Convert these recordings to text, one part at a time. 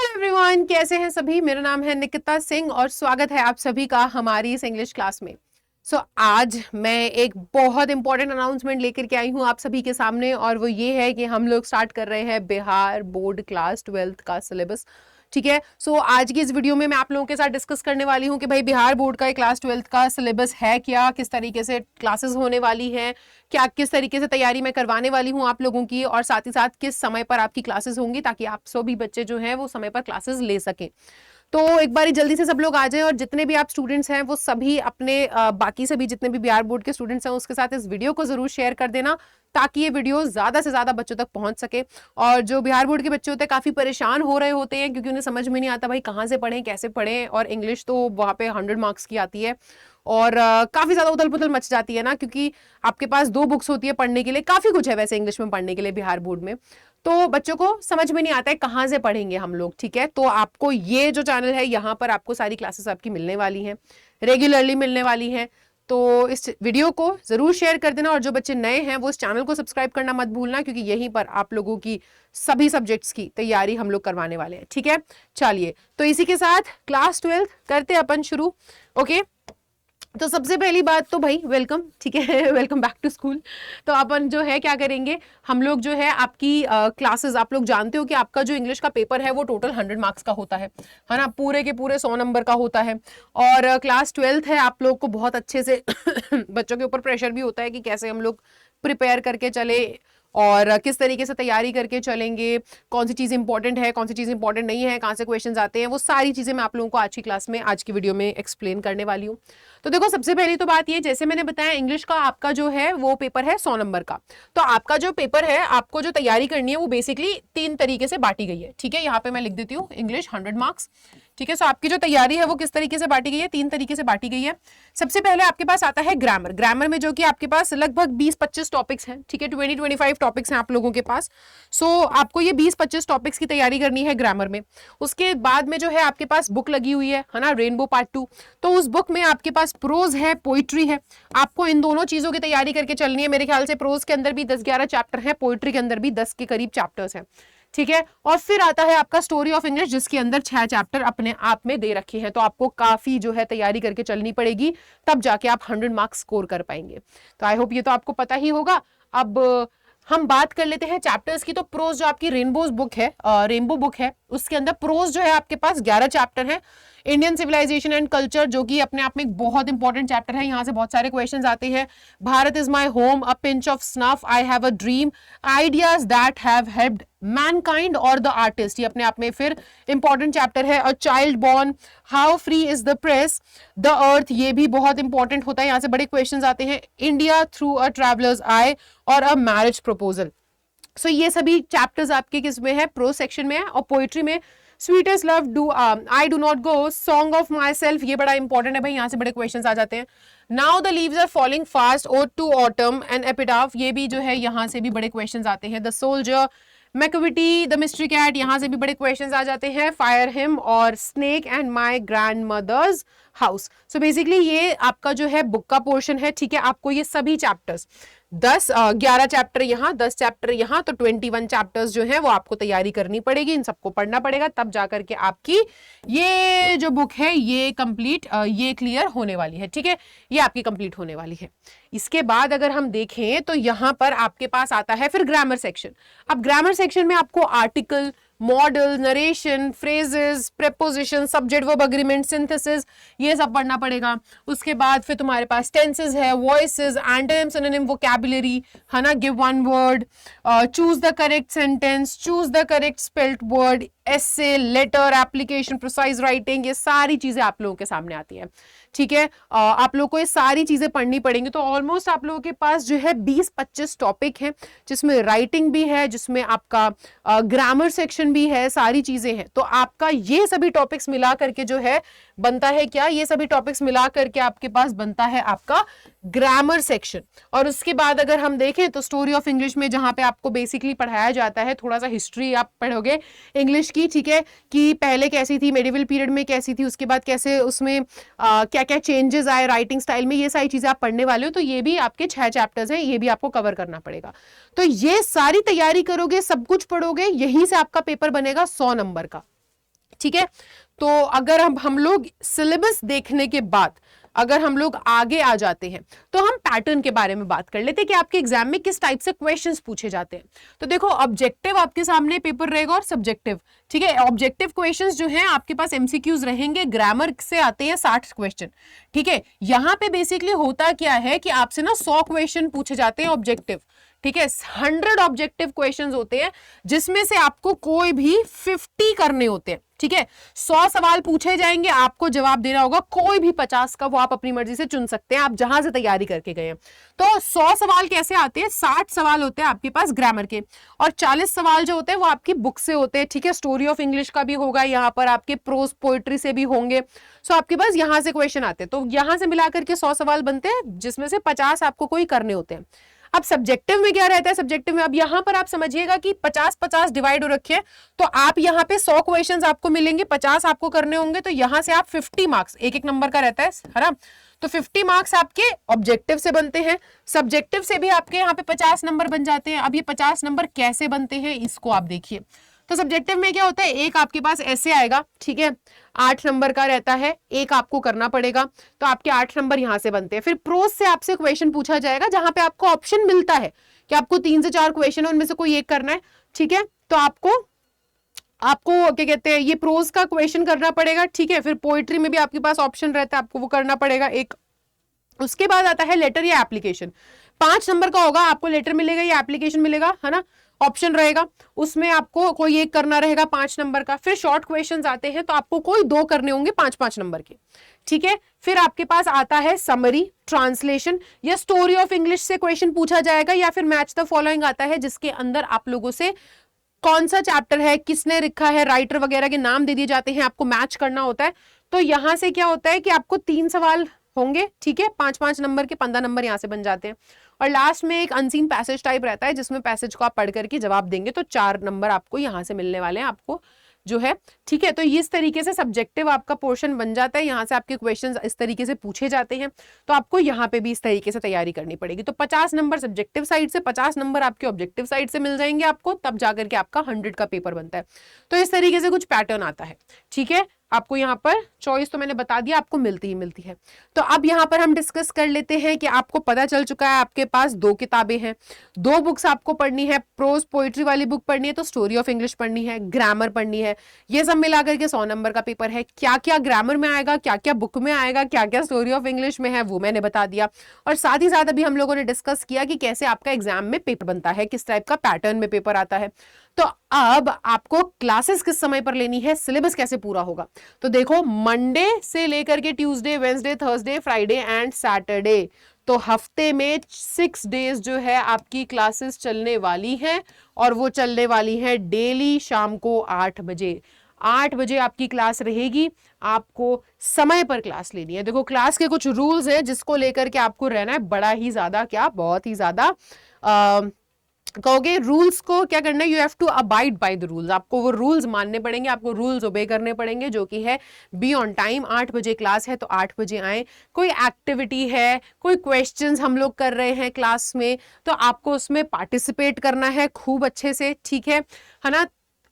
Everyone, कैसे हैं सभी। मेरा नाम है निकिता सिंह और स्वागत है आप सभी का हमारी इस इंग्लिश क्लास में। आज मैं एक बहुत इंपॉर्टेंट अनाउंसमेंट लेकर के आई हूं आप सभी के सामने, और वो ये है कि हम लोग स्टार्ट कर रहे हैं बिहार बोर्ड क्लास 12th का सिलेबस। ठीक है। आज की इस वीडियो में मैं आप लोगों के साथ डिस्कस करने वाली हूं कि भाई बिहार बोर्ड का क्लास 12th का सिलेबस है क्या, किस तरीके से क्लासेस होने वाली हैं, क्या किस तरीके से तैयारी मैं करवाने वाली हूं आप लोगों की, और साथ ही साथ किस समय पर आपकी क्लासेस होंगी ताकि आप सभी बच्चे जो हैं वो समय पर क्लासेस ले सकें। तो एक बारी जल्दी से सब लोग आ जाएं, और जितने भी आप स्टूडेंट्स हैं वो सभी अपने बाकी सभी जितने भी बिहार बोर्ड के स्टूडेंट्स हैं उसके साथ इस वीडियो को जरूर शेयर कर देना ताकि ये वीडियो ज्यादा से ज्यादा बच्चों तक पहुंच सके। और जो बिहार बोर्ड के बच्चे होते हैं काफी परेशान हो रहे होते हैं क्योंकि उन्हें समझ में नहीं आता भाई कहाँ से पढ़ें कैसे पढ़ें, और इंग्लिश तो वहाँ पे 100 मार्क्स की आती है और काफी ज्यादा उथल पुथल मच जाती है ना, क्योंकि आपके पास 2 बुक्स होती है पढ़ने के लिए, काफी कुछ है वैसे इंग्लिश में पढ़ने के लिए बिहार बोर्ड में। तो बच्चों को समझ में नहीं आता है कहाँ से पढ़ेंगे हम लोग। ठीक है, तो आपको ये जो चैनल है यहाँ पर आपको सारी क्लासेस आपकी मिलने वाली हैं, रेगुलरली मिलने वाली हैं। तो इस वीडियो को जरूर शेयर कर देना, और जो बच्चे नए हैं वो इस चैनल को सब्सक्राइब करना मत भूलना, क्योंकि यहीं पर आप लोगों की सभी सब्जेक्ट्स की तैयारी हम लोग करवाने वाले हैं। ठीक है, चलिए तो इसी के साथ क्लास 12 करते अपन शुरू। ओके, तो सबसे पहली बात तो भाई वेलकम। ठीक है, वेलकम बैक टू स्कूल। तो अपन जो है क्या करेंगे, हम लोग जो है आपकी क्लासेस, आप लोग जानते हो कि आपका जो इंग्लिश का पेपर है वो टोटल 100 मार्क्स का होता है ना, पूरे के पूरे 100 नंबर का होता है। और क्लास 12th है, आप लोग को बहुत अच्छे से बच्चों के ऊपर प्रेशर भी होता है कि कैसे हम लोग प्रिपेयर करके चले और किस तरीके से तैयारी करके चलेंगे, कौन सी चीज़ इंपॉर्टेंट है, कौन सी चीज़ इंपॉर्टेंट नहीं है, कहाँ से क्वेश्चंस आते हैं, वो सारी चीज़ें मैं आप लोगों को आज की क्लास में, आज की वीडियो में एक्सप्लेन करने वाली हूँ। तो देखो, सबसे पहली तो बात ये, जैसे मैंने बताया इंग्लिश का आपका जो है वो पेपर है 100 नंबर का। तो आपका जो पेपर है, आपको जो तैयारी करनी है वो बेसिकली 3 तरीके से बांटी गई है। ठीक है, यहाँ पे मैं लिख देती हूँ इंग्लिश 100 मार्क्स। ठीक है, सो आपकी जो तैयारी है वो किस तरीके से बांटी गई है, 3 तरीके से बांटी गई है। सबसे पहले आपके पास आता है ग्रामर। ग्रामर में जो कि आपके पास लगभग 20-25 टॉपिक्स हैं। ठीक है, 20-25 टॉपिक्स हैं आप लोगों के पास। आपको ये 20-25 टॉपिक्स की तैयारी करनी है ग्रामर में। उसके बाद में जो है आपके पास बुक लगी हुई है ना, रेनबो पार्ट 2। तो उस बुक में आपके पास प्रोज है, पोइट्री है। आपको इन दोनों चीजों की तैयारी करके चलनी है। मेरे ख्याल से प्रोज के अंदर भी 10-11 चैप्टर है, पोइट्री के अंदर भी 10 के करीब चैप्टर्स हैं। ठीक है, और फिर आता है आपका स्टोरी ऑफ इंग्लिश, जिसके अंदर 6 चैप्टर अपने आप में दे रखे हैं। तो आपको काफी जो है तैयारी करके चलनी पड़ेगी, तब जाके आप 100 मार्क्स स्कोर कर पाएंगे। तो आई होप ये तो आपको पता ही होगा। अब हम बात कर लेते हैं चैप्टर्स की। तो प्रोज जो आपकी रेनबो बुक है, उसके अंदर प्रोज जो है आपके पास 11 चैप्टर है। इंडियन सिविलाइजेशन एंड कल्चर, जो कि अपने आप में एक बहुत इंपॉर्टेंट चैप्टर है, यहां से बहुत सारे क्वेश्चंस आते हैं। Bharat is my home, a pinch of snuff, I have a dream, ideas that have helped Mankind और द आर्टिस्ट, ये अपने आप में फिर इंपॉर्टेंट चैप्टर है। A child born, how free is the press, the earth, ये भी बहुत इंपॉर्टेंट होता है, यहां से बड़े क्वेश्चंस आते हैं। इंडिया थ्रू अ ट्रैवलर्स आई, और अ मैरिज प्रपोजल। ये सभी चैप्टर्स आपके किस में है, प्रो सेक्शन में है। और पोइट्री में sweetest love do I do not go, song of my self, ये बड़ा इंपॉर्टेंट है भाई, यहां से बड़े क्वेश्चंस आ जाते हैं। Now the leaves are falling fast, ode to autumn and epitaph, ये भी जो है यहां से भी बड़े क्वेश्चंस आते हैं। The soldier, Macavity, the mystery cat, यहां से भी बड़े क्वेश्चंस आ जाते हैं। फायर हिम, और snake and my grandmother's house. So basically ये आपका जो है बुक का पोर्शन है। ठीक है, आपको ये सभी चैप्टर्स 11 चैप्टर यहाँ, 10 चैप्टर यहाँ, तो 21 चैप्टर्स जो है वो आपको तैयारी करनी पड़ेगी, इन सबको पढ़ना पड़ेगा, तब जाकर के आपकी ये जो बुक है ये कंप्लीट, ये क्लियर होने वाली है। ठीक है, ये आपकी कंप्लीट होने वाली है। इसके बाद अगर हम देखें तो यहाँ पर आपके पास आता है फिर ग्रामर सेक्शन। अब ग्रामर सेक्शन में आपको article, modal, narration, phrases, preposition, subject verb agreement, synthesis, ये सब पढ़ना पड़ेगा। उसके बाद फिर तुम्हारे पास टेंसेस है, वॉइसेस, एंटोनिम, सिनोनिम, वोकैबुलरी, है ना, give one word, choose the correct sentence, choose the correct spelled word, essay, letter, application, precise writing, ये सारी चीजें आप लोगों के सामने आती है। ठीक है, आप लोगों को ये सारी चीजें पढ़नी पड़ेंगी। तो ऑलमोस्ट आप लोगों के पास जो है 20-25 टॉपिक हैं, जिसमें राइटिंग भी है, जिसमें आपका ग्रामर सेक्शन भी है, सारी चीजें हैं। तो आपका ये सभी टॉपिक्स मिला करके जो है बनता है क्या, ये सभी टॉपिक्स मिला करके आपके पास बनता है आपका ग्रामर सेक्शन। और उसके बाद अगर हम देखें तो स्टोरी ऑफ इंग्लिश में, जहां पे आपको बेसिकली पढ़ाया जाता है, थोड़ा सा हिस्ट्री आप पढ़ोगे इंग्लिश की। ठीक है, कि पहले कैसी थी, मेडिवल पीरियड में कैसी थी, उसके बाद कैसे उसमें क्या क्या चेंजेस आए राइटिंग स्टाइल में, ये सारी चीजें आप पढ़ने वाले हो। तो ये भी आपके 6 चैप्टर्स हैं, ये भी आपको कवर करना पड़ेगा। तो ये सारी तैयारी करोगे, सब कुछ पढ़ोगे, यहीं से आपका पेपर बनेगा 100 नंबर का। ठीक है। तो अगर हम लोग सिलेबस देखने के बाद अगर हम लोग आगे आ जाते हैं तो हम पैटर्न के बारे में बात कर लेते हैं कि आपके एग्जाम में किस टाइप से क्वेश्चंस पूछे जाते हैं। तो देखो, ऑब्जेक्टिव आपके सामने पेपर रहेगा और सब्जेक्टिव, ठीक है। ऑब्जेक्टिव क्वेश्चंस जो हैं आपके पास एमसीक्यूज रहेंगे, ग्रामर से आते हैं 60 क्वेश्चन, ठीक है। यहां पे बेसिकली होता क्या है कि आपसे ना 100 क्वेश्चन पूछे जाते हैं ऑब्जेक्टिव, ठीक है। 100 ऑब्जेक्टिव क्वेश्चंस होते हैं जिसमें से आपको कोई भी 50 करने होते हैं, ठीक है। 100 सवाल पूछे जाएंगे, आपको जवाब देना होगा कोई भी 50 का, वो आप अपनी मर्जी से चुन सकते हैं, आप जहां से तैयारी करके गए हैं। तो 100 सवाल कैसे आते हैं? 60 सवाल होते हैं आपके पास ग्रामर के और 40 सवाल जो होते हैं वो आपकी बुक से होते हैं, ठीक है। स्टोरी ऑफ इंग्लिश का भी होगा, यहाँ पर आपके प्रोज पोएट्री से भी होंगे। सो आपके पास यहां से क्वेश्चन आते हैं, तो यहां से मिलाकर के 100 सवाल बनते हैं जिसमें से 50 आपको कोई करने होते हैं। अब सब्जेक्टिव में क्या रहता है? सब्जेक्टिव में अब यहां पर आप समझिएगा कि 50-50 डिवाइड हो रखे हैं, तो आप यहां पे 100 क्वेश्चंस आपको मिलेंगे, 50 आपको करने होंगे, तो यहां से आप 50 मार्क्स, एक एक नंबर का रहता है ना, तो 50 मार्क्स आपके ऑब्जेक्टिव से बनते हैं। सब्जेक्टिव से भी आपके यहाँ पे 50 नंबर बन जाते हैं। अब ये 50 नंबर कैसे बनते हैं इसको आप देखिए। तो सब्जेक्टिव में क्या होता है, एक आपके पास ऐसे आएगा, ठीक है, 8 नंबर का रहता है, एक आपको करना पड़ेगा, तो आपके 8 नंबर यहां से बनते हैं। फिर प्रोज से आपसे क्वेश्चन पूछा जाएगा जहां पे आपको ऑप्शन मिलता है कि आपको 3 से 4 क्वेश्चन है, उनमें से कोई एक करना है, ठीक है। तो आपको क्या कहते हैं, ये प्रोज का क्वेश्चन करना पड़ेगा, ठीक है। फिर पोएट्री में भी आपके पास ऑप्शन रहता है, आपको वो करना पड़ेगा एक। उसके बाद आता है लेटर या एप्लीकेशन, 5 नंबर का होगा, आपको लेटर मिलेगा या एप्लीकेशन मिलेगा, है ना, ऑप्शन रहेगा, उसमें आपको कोई एक करना रहेगा 5 नंबर का। फिर शॉर्ट क्वेश्चंस आते हैं, तो आपको कोई 2 करने होंगे 5-5 नंबर के, ठीक है। फिर आपके पास आता है समरी, ट्रांसलेशन या स्टोरी ऑफ इंग्लिश से क्वेश्चन पूछा जाएगा, या फिर मैच द फॉलोइंग आता है जिसके अंदर आप लोगों से कौन सा चैप्टर है, किसने लिखा है, राइटर वगैरह के नाम दे दिए जाते हैं, आपको मैच करना होता है। तो यहां से क्या होता है कि आपको 3 सवाल होंगे, ठीक है, 5-5 नंबर के, 15 नंबर यहां से बन जाते हैं। और लास्ट में एक अनसीन पैसेज टाइप रहता है जिसमें पैसेज को आप पढ़ करके जवाब देंगे, तो 4 नंबर आपको यहां से मिलने वाले हैं आपको जो है, ठीक है। तो इस तरीके से सब्जेक्टिव आपका पोर्शन बन जाता है, यहां से आपके क्वेश्चंस इस तरीके से पूछे जाते हैं, तो आपको यहां पे भी इस तरीके से तैयारी करनी पड़ेगी। तो 50 नंबर सब्जेक्टिव साइड से, 50 नंबर आपके ऑब्जेक्टिव साइड से मिल जाएंगे आपको, तब जाकर के आपका 100 का पेपर बनता है। तो इस तरीके से कुछ पैटर्न आता है, ठीक है। आपको यहाँ पर चॉइस तो मैंने बता दिया, आपको मिलती ही मिलती है। तो अब यहाँ पर हम डिस्कस कर लेते हैं कि आपको पता चल चुका है आपके पास 2 किताबें हैं, 2 बुक्स आपको पढ़नी है, प्रोज पोइट्री वाली बुक पढ़नी है, तो स्टोरी ऑफ इंग्लिश पढ़नी है, ग्रामर पढ़नी है, ये सब मिलाकर के 100 नंबर का पेपर है। क्या क्या ग्रामर में आएगा, क्या क्या बुक में आएगा, क्या क्या स्टोरी ऑफ इंग्लिश में है, वो मैंने बता दिया। और साथ ही साथ अभी हम लोगों ने डिस्कस किया कि कैसे आपका एग्जाम में पेपर बनता है, किस टाइप का पैटर्न में पेपर आता है। तो अब आपको क्लासेस किस समय पर लेनी है, सिलेबस कैसे पूरा होगा, तो देखो, मंडे से लेकर के Tuesday, Wednesday, Thursday, Friday and Saturday, तो हफ्ते में 6 डेज जो है आपकी क्लासेस चलने वाली हैं, और वो चलने वाली है डेली शाम को 8 बजे। 8 बजे आपकी क्लास रहेगी, आपको समय पर क्लास लेनी है। देखो, क्लास के कुछ रूल्स हैं जिसको लेकर के आपको रहना है बड़ा ही ज्यादा, क्या बहुत ही ज्यादा कहोगे, रूल्स को क्या करना है, you have to abide by the rules, आपको वो रूल्स मानने पड़ेंगे, आपको रूल्स ओबे करने पड़ेंगे, जो कि है बी ऑन टाइम। 8 बजे क्लास है तो 8 बजे आए। कोई एक्टिविटी है, कोई क्वेश्चंस हम लोग कर रहे हैं क्लास में, तो आपको उसमें पार्टिसिपेट करना है खूब अच्छे से, ठीक है ना।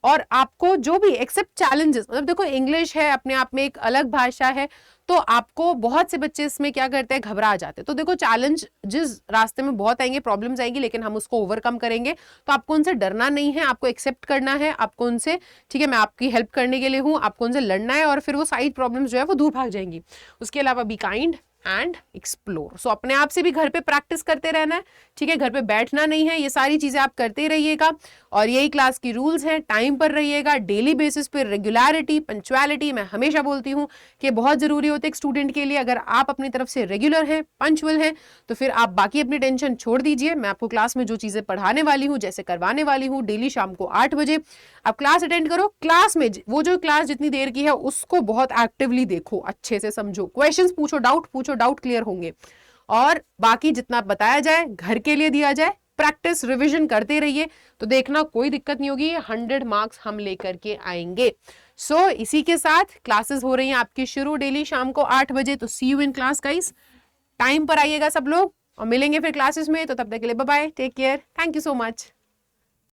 और आपको जो भी एक्सेप्ट चैलेंजेस, मतलब देखो, इंग्लिश है अपने आप में एक अलग भाषा है, तो आपको बहुत से बच्चे इसमें क्या करते हैं, घबरा जाते हैं। तो देखो, चैलेंज जिस रास्ते में बहुत आएंगे, प्रॉब्लम्स आएंगी, लेकिन हम उसको ओवरकम करेंगे। तो आपको उनसे डरना नहीं है, आपको एक्सेप्ट करना है, आपको उनसे, ठीक है, मैं आपकी हेल्प करने के लिए हूँ, आपको उनसे लड़ना है, और फिर वो सारी प्रॉब्लम्स जो है वो दूर भाग जाएंगी। उसके अलावा बी काइंड एंड एक्सप्लोर। सो अपने आप से भी घर पे प्रैक्टिस करते रहना है, ठीक है, घर पे बैठना नहीं है, ये सारी चीजें आप करते रहिएगा। और यही क्लास की रूल्स हैं, टाइम पर रहिएगा, डेली बेसिस पे रेगुलरिटी, पंक्चुअलिटी, मैं हमेशा बोलती हूँ कि बहुत जरूरी होते है एक स्टूडेंट के लिए। अगर आप अपनी तरफ से रेगुलर हैं, पंक्चुअल हैं, तो फिर आप बाकी अपनी टेंशन छोड़ दीजिए। मैं आपको क्लास में जो चीजें पढ़ाने वाली हूँ, जैसे करवाने वाली हूँ, डेली शाम को 8 बजे आप क्लास अटेंड करो। क्लास में वो जो क्लास जितनी देर की है उसको बहुत एक्टिवली देखो, अच्छे से समझो, क्वेश्चंस पूछो, डाउट पूछो, डाउट क्लियर होंगे। और बाकी जितना बताया जाए, घर के लिए दिया जाए, प्रैक्टिस रिवीजन करते रहिए, तो देखना कोई दिक्कत नहीं होगी, 100 मार्क्स हम लेकर के आएंगे। सो इसी के साथ क्लासेस हो रही हैं आपकी शुरू डेली शाम को 8 बजे। तो see you in class guys, time पर आइएगा सब लोग, और मिलेंगे फिर क्लासेस में। तो तब तक के लिए bye bye, take care, thank you so much.